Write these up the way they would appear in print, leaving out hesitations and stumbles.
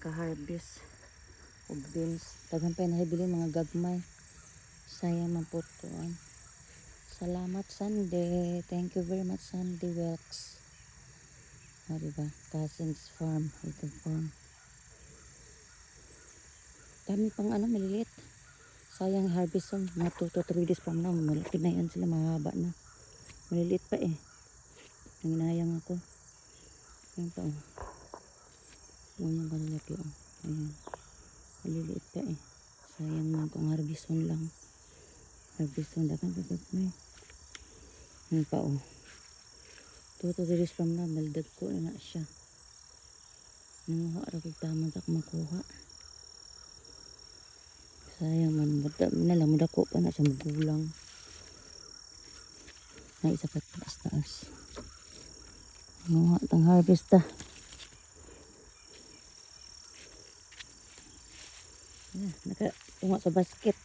ka-harvest og beans. Daghan pa nahibili mga gagmay. Sayang man po tuan. Salamat Sunday. Thank you very much Sunday Welks. O diba? Cousins Farm. Ito farm. Dami pang maliliit. Sayang harvest on. Mga 2 to 3 days from now. Malaki na yan sila. Mahaba na. Maliliit pa eh. Nanginayang ako. Ayan pa oh. Ayan pa lalaki oh. Ayan. Maliliit pa eh. Sayang man kung harvest on lang. Harvest on. Dagan pagkat may. Ayan pa oh. 2 to 3 days from now. Maldag ko na siya. Nanguha rakig tama sa makuha. Sayang man. Nalang mudako pa na siya magulang. Ay isa pa taas. Nanguha tang harvest ta. Nakatunga sa basket.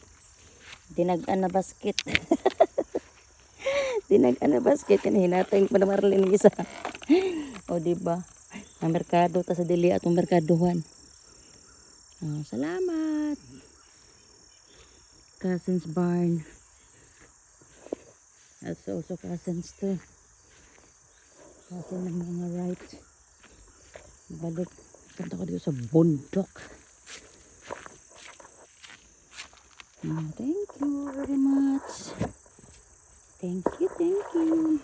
Dinagan na basket. Dinagan na basket. Kanahinatay pa na maralin ng isa. O diba? Ang merkado ta sa dili atong merkaduhan. Salamat. Cousins barn. That's also cousins too. Cousin ng mga right. Balik. Punta ko dito sa bundok. Thank you very much. Thank you.